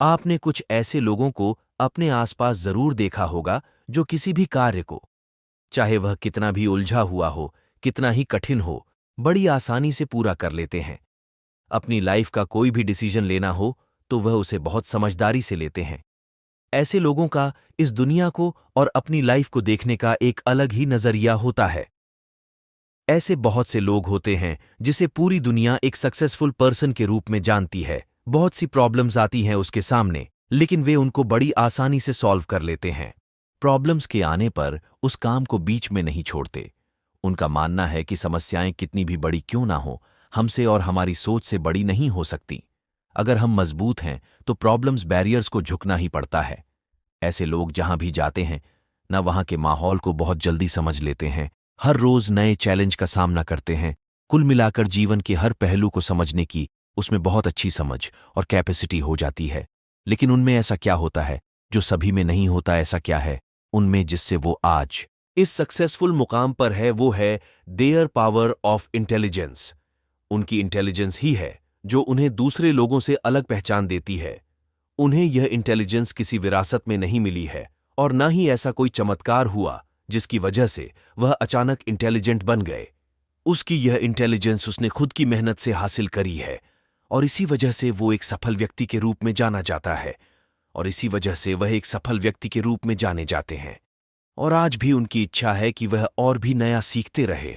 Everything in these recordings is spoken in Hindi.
आपने कुछ ऐसे लोगों को अपने आसपास जरूर देखा होगा जो किसी भी कार्य को, चाहे वह कितना भी उलझा हुआ हो, कितना ही कठिन हो, बड़ी आसानी से पूरा कर लेते हैं। अपनी लाइफ का कोई भी डिसीजन लेना हो तो वह उसे बहुत समझदारी से लेते हैं। ऐसे लोगों का इस दुनिया को और अपनी लाइफ को देखने का एक अलग ही नजरिया होता है। ऐसे बहुत से लोग होते हैं जिसे पूरी दुनिया एक सक्सेसफुल पर्सन के रूप में जानती है। बहुत सी प्रॉब्लम्स आती हैं उसके सामने, लेकिन वे उनको बड़ी आसानी से सॉल्व कर लेते हैं। प्रॉब्लम्स के आने पर उस काम को बीच में नहीं छोड़ते। उनका मानना है कि समस्याएं कितनी भी बड़ी क्यों ना हो, हमसे और हमारी सोच से बड़ी नहीं हो सकती। अगर हम मजबूत हैं तो प्रॉब्लम्स बैरियर्स को झुकना ही पड़ता है। ऐसे लोग जहां भी जाते हैं न वहां के माहौल को बहुत जल्दी समझ लेते हैं, हर रोज नए चैलेंज का सामना करते हैं। कुल मिलाकर जीवन के हर पहलू को समझने की उसमें बहुत अच्छी समझ और कैपेसिटी हो जाती है। लेकिन उनमें ऐसा क्या होता है जो सभी में नहीं होता? ऐसा क्या है उनमें जिससे वो आज इस सक्सेसफुल मुकाम पर है? वो है देयर पावर ऑफ इंटेलिजेंस। उनकी इंटेलिजेंस ही है जो उन्हें दूसरे लोगों से अलग पहचान देती है। उन्हें यह इंटेलिजेंस किसी विरासत में नहीं मिली है और न ही ऐसा कोई चमत्कार हुआ जिसकी वजह से वह अचानक इंटेलिजेंट बन गए। उसकी यह इंटेलिजेंस उसने खुद की मेहनत से हासिल करी है और इसी वजह से वो एक सफल व्यक्ति के रूप में जाना जाता है और इसी वजह से वह एक सफल व्यक्ति के रूप में जाने जाते हैं। और आज भी उनकी इच्छा है कि वह और भी नया सीखते रहे।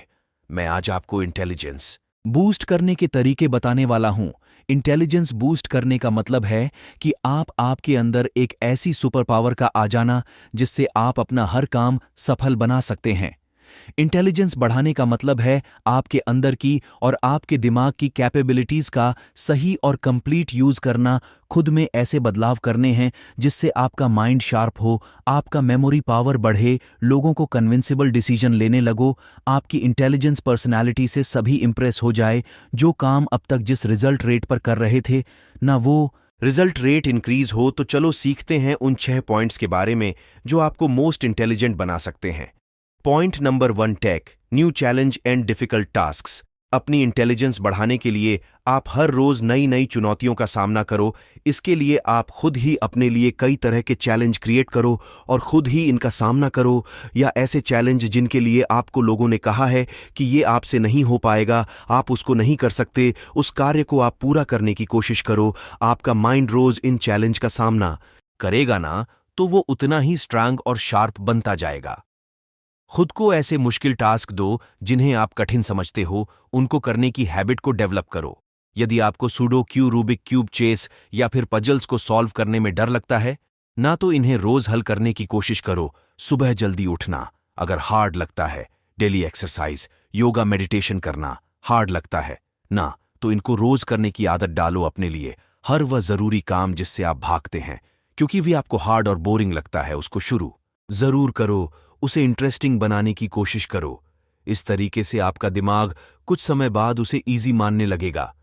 मैं आज आपको इंटेलिजेंस बूस्ट करने के तरीके बताने वाला हूं। इंटेलिजेंस बूस्ट करने का मतलब है कि आपके अंदर एक ऐसी सुपर पावर का आ जाना जिससे आप अपना हर काम सफल बना सकते हैं। इंटेलिजेंस बढ़ाने का मतलब है आपके अंदर की और आपके दिमाग की कैपेबिलिटीज का सही और कंप्लीट यूज करना, खुद में ऐसे बदलाव करने हैं जिससे आपका माइंड शार्प हो, आपका मेमोरी पावर बढ़े, लोगों को कन्विंसिबल डिसीजन लेने लगो, आपकी इंटेलिजेंस पर्सनालिटी से सभी इंप्रेस हो जाए। जो काम अब तक जिस रिजल्ट रेट पर कर रहे थे ना वो रिजल्ट रेट इंक्रीज हो। तो चलो सीखते हैं उन 6 पॉइंट्स के बारे में जो आपको मोस्ट इंटेलिजेंट बना सकते हैं। Point number 1, take new challenge and difficult tasks. अपनी इंटेलिजेंस बढ़ाने के लिए आप हर रोज नई नई चुनौतियों का सामना करो। इसके लिए आप खुद ही अपने लिए कई तरह के चैलेंज क्रिएट करो और खुद ही इनका सामना करो। या ऐसे चैलेंज जिनके लिए आपको लोगों ने कहा है कि ये आपसे नहीं हो पाएगा, आप उसको नहीं कर सकते, उस कार्य को आप पूरा करने की कोशिश करो। आपका माइंड रोज इन चैलेंज का सामना करेगा ना तो वो उतना ही स्ट्रांग और शार्प बनता जाएगा। खुद को ऐसे मुश्किल टास्क दो जिन्हें आप कठिन समझते हो, उनको करने की हैबिट को डेवलप करो। यदि आपको सुडोक्यू, रूबिक क्यूब, चेस या फिर पजल्स को सॉल्व करने में डर लगता है ना तो इन्हें रोज हल करने की कोशिश करो। सुबह जल्दी उठना अगर हार्ड लगता है, डेली एक्सरसाइज, योगा, मेडिटेशन करना हार्ड लगता है ना तो इनको रोज करने की आदत डालो अपने लिए। हर वह जरूरी काम जिससे आप भागते हैं क्योंकि भी आपको हार्ड और बोरिंग लगता है, उसको शुरू जरूर करो, उसे इंटरेस्टिंग बनाने की कोशिश करो। इस तरीके से आपका दिमाग कुछ समय बाद उसे इजी मानने लगेगा,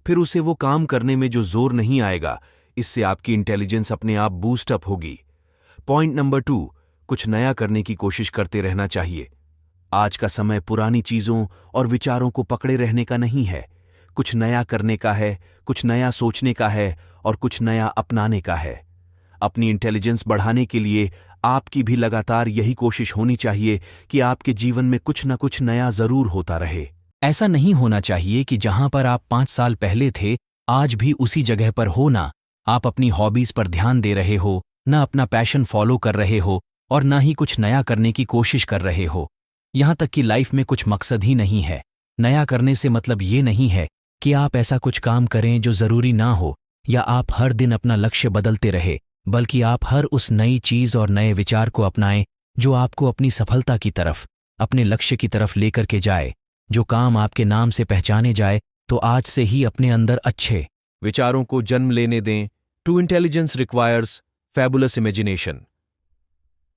फिर उसे वो काम करने में जो जोर नहीं आएगा। इससे आपकी इंटेलिजेंस अपने आप बूस्ट अप होगी। पॉइंट नंबर 2, कुछ नया करने की कोशिश करते रहना चाहिए। आज का समय पुरानी चीजों और विचारों को पकड़े रहने का नहीं है। कुछ नया करने का है, कुछ नया सोचने का है और कुछ नया अपनाने का है। अपनी इंटेलिजेंस बढ़ाने के लिए आपकी भी लगातार यही कोशिश होनी चाहिए कि आपके जीवन में कुछ न कुछ नया जरूर होता रहे। ऐसा नहीं होना चाहिए कि जहां पर आप 5 साल पहले थे आज भी उसी जगह पर हो ना। आप अपनी हॉबीज पर ध्यान दे रहे हो, ना अपना पैशन फॉलो कर रहे हो और ना ही कुछ नया करने की कोशिश कर रहे हो। यहां तक कि लाइफ में कुछ मकसद ही नहीं है। नया करने से मतलब ये नहीं है कि आप ऐसा कुछ काम करें जो जरूरी ना हो या आप हर दिन अपना लक्ष्य बदलते रहे, बल्कि आप हर उस नई चीज और नए विचार को अपनाएं जो आपको अपनी सफलता की तरफ, अपने लक्ष्य की तरफ लेकर के जाए। जो काम आपके नाम से पहचाने जाए तो आज से ही अपने अंदर अच्छे विचारों को जन्म लेने दें। True intelligence requires fabulous imagination.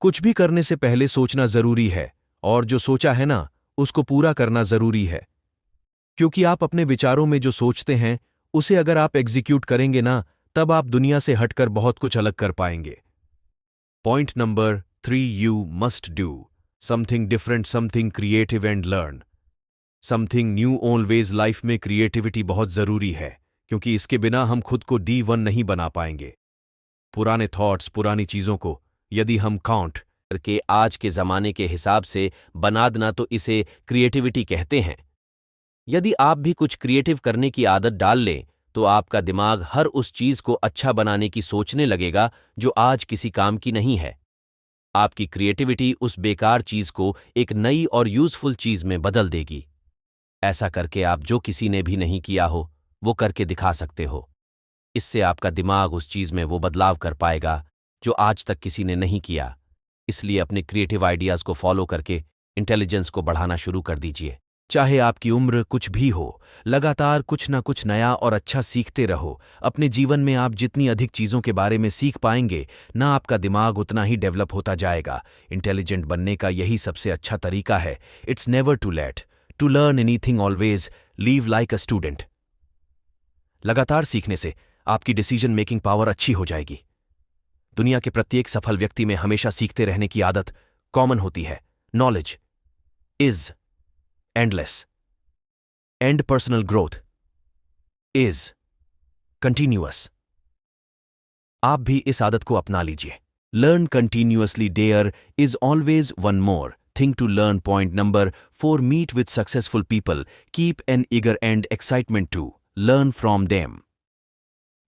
कुछ भी करने से पहले सोचना जरूरी है और जो सोचा है ना उसको पूरा करना जरूरी है, क्योंकि आप अपने विचारों में जो सोचते हैं उसे अगर आप एग्जीक्यूट करेंगे ना तब आप दुनिया से हटकर बहुत कुछ अलग कर पाएंगे। Point number 3, you must do something different, something creative and learn something new. Always life में क्रिएटिविटी बहुत जरूरी है क्योंकि इसके बिना हम खुद को D1 नहीं बना पाएंगे। पुराने थॉट्स, पुरानी चीजों को यदि हम काउंट करके आज के जमाने के हिसाब से बना देना तो इसे क्रिएटिविटी कहते हैं। यदि आप भी कुछ क्रिएटिव करने की आदत डाल लें तो आपका दिमाग हर उस चीज को अच्छा बनाने की सोचने लगेगा जो आज किसी काम की नहीं है। आपकी क्रिएटिविटी उस बेकार चीज को एक नई और यूजफुल चीज में बदल देगी। ऐसा करके आप जो किसी ने भी नहीं किया हो वो करके दिखा सकते हो। इससे आपका दिमाग उस चीज में वो बदलाव कर पाएगा जो आज तक किसी ने नहीं किया। इसलिए अपने क्रिएटिव आइडियाज को फॉलो करके इंटेलिजेंस को बढ़ाना शुरू कर दीजिए। चाहे आपकी उम्र कुछ भी हो, लगातार कुछ ना कुछ नया और अच्छा सीखते रहो। अपने जीवन में आप जितनी अधिक चीजों के बारे में सीख पाएंगे ना आपका दिमाग उतना ही डेवलप होता जाएगा। इंटेलिजेंट बनने का यही सबसे अच्छा तरीका है। It's never too late to learn anything, always live like a student. लगातार सीखने से आपकी डिसीजन मेकिंग पावर अच्छी हो जाएगी। दुनिया के प्रत्येक सफल व्यक्ति में हमेशा सीखते रहने की आदत कॉमन होती है। Knowledge is endless, and personal growth is continuous. आप भी इस आदत को अपना लीजिए। Learn continuously. There is always one more thing to learn. Point number 4: meet with successful people. Keep an eager and excitement to learn from them.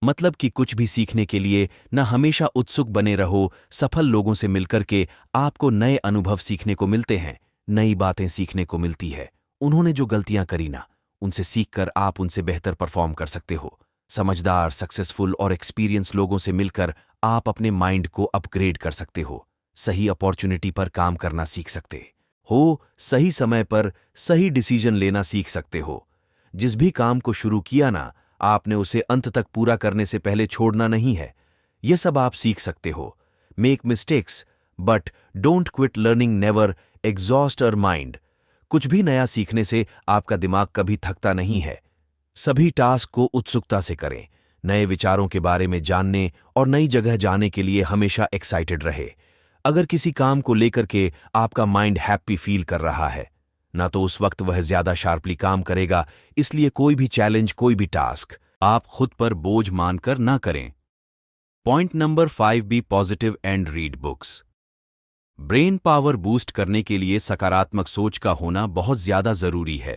मतलब कि कुछ भी सीखने के लिए न हमेशा उत्सुक बने रहो। सफल लोगों से मिलकर के आपको नए अनुभव सीखने को मिलते हैं, नई बातें सीखने को मिलती है। उन्होंने जो गलतियां करी ना, उनसे सीखकर आप उनसे बेहतर परफॉर्म कर सकते हो। समझदार, सक्सेसफुल और एक्सपीरियंस लोगों से मिलकर आप अपने माइंड को अपग्रेड कर सकते हो। सही अपॉर्चुनिटी पर काम करना सीख सकते हो। सही समय पर सही डिसीजन लेना सीख सकते हो। जिस भी काम को शुरू किया ना, आपने उसे अंत तक पूरा करने से पहले छोड़ना नहीं है। यह सब आप सीख सकते हो। Make mistakes but don't quit learning. Never exhaust your mind. कुछ भी नया सीखने से आपका दिमाग कभी थकता नहीं है। सभी टास्क को उत्सुकता से करें। नए विचारों के बारे में जानने और नई जगह जाने के लिए हमेशा एक्साइटेड रहे। अगर किसी काम को लेकर के आपका माइंड हैप्पी फील कर रहा है ना, तो उस वक्त वह ज्यादा शार्पली काम करेगा। इसलिए कोई भी चैलेंज, कोई भी टास्क आप खुद पर बोझ मानकर ना करें। Point number 5: be positive and read books. Brain power boost करने के लिए सकारात्मक सोच का होना बहुत ज्यादा जरूरी है।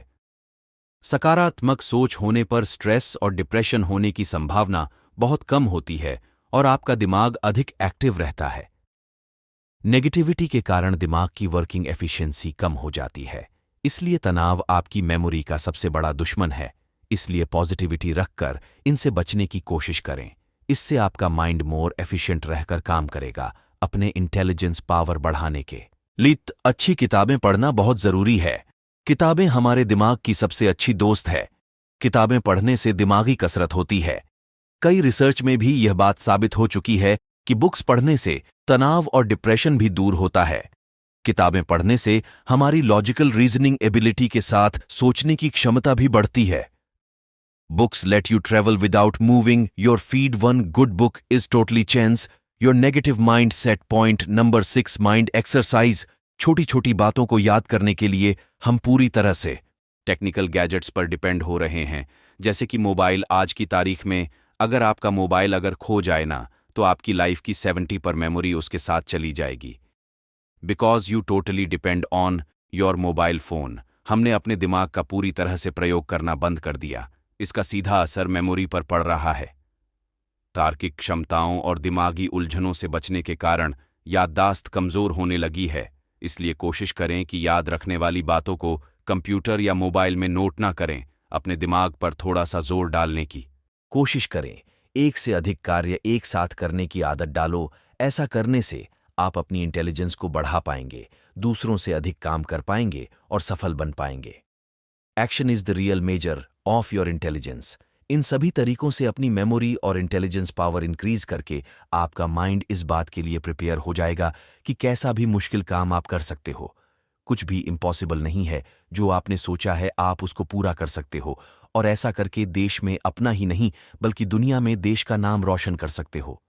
सकारात्मक सोच होने पर स्ट्रेस और डिप्रेशन होने की संभावना बहुत कम होती है और आपका दिमाग अधिक एक्टिव रहता है। नेगेटिविटी के कारण दिमाग की वर्किंग एफिशिएंसी कम हो जाती है। इसलिए तनाव आपकी मेमोरी का सबसे बड़ा दुश्मन है। इसलिए पॉजिटिविटी रखकर इनसे बचने की कोशिश करें। इससे आपका माइंड मोर एफिशिएंट रहकर काम करेगा, अपने इंटेलिजेंस पावर बढ़ाने के लिए अच्छी किताबें पढ़ना बहुत जरूरी है। किताबें हमारे दिमाग की सबसे अच्छी दोस्त है। किताबें पढ़ने से दिमागी कसरत होती है। कई रिसर्च में भी यह बात साबित हो चुकी है कि बुक्स पढ़ने से तनाव और डिप्रेशन भी दूर होता है। किताबें पढ़ने से हमारी लॉजिकल रीजनिंग एबिलिटी के साथ सोचने की क्षमता भी बढ़ती है। Books let you travel without moving your feet. One good book is totally change your negative mind set. Point number 6: mind exercise. छोटी छोटी बातों को याद करने के लिए हम पूरी तरह से टेक्निकल गैजेट्स पर डिपेंड हो रहे हैं, जैसे कि मोबाइल। आज की तारीख में अगर आपका मोबाइल अगर खो जाए ना, तो आपकी लाइफ की 70 पर मेमोरी उसके साथ चली जाएगी। Because you totally depend on your mobile phone. हमने अपने दिमाग का पूरी तरह से प्रयोग करना बंद कर दिया। इसका सीधा असर मेमोरी पर पड़ रहा है। तार्किक क्षमताओं और दिमागी उलझनों से बचने के कारण याददाश्त कमजोर होने लगी है। इसलिए कोशिश करें कि याद रखने वाली बातों को कंप्यूटर या मोबाइल में नोट ना करें। अपने दिमाग पर थोड़ा सा जोर डालने की कोशिश करें। एक से अधिक कार्य एक साथ करने की आदत डालो। ऐसा करने से आप अपनी इंटेलिजेंस को बढ़ा पाएंगे, दूसरों से अधिक काम कर पाएंगे और सफल बन पाएंगे। Action is the real measure of your intelligence. इन सभी तरीकों से अपनी मेमोरी और इंटेलिजेंस पावर इंक्रीज करके आपका माइंड इस बात के लिए प्रिपेयर हो जाएगा कि कैसा भी मुश्किल काम आप कर सकते हो। कुछ भी इम्पॉसिबल नहीं है। जो आपने सोचा है आप उसको पूरा कर सकते हो, और ऐसा करके देश में अपना ही नहीं बल्कि दुनिया में देश का नाम रोशन कर सकते हो।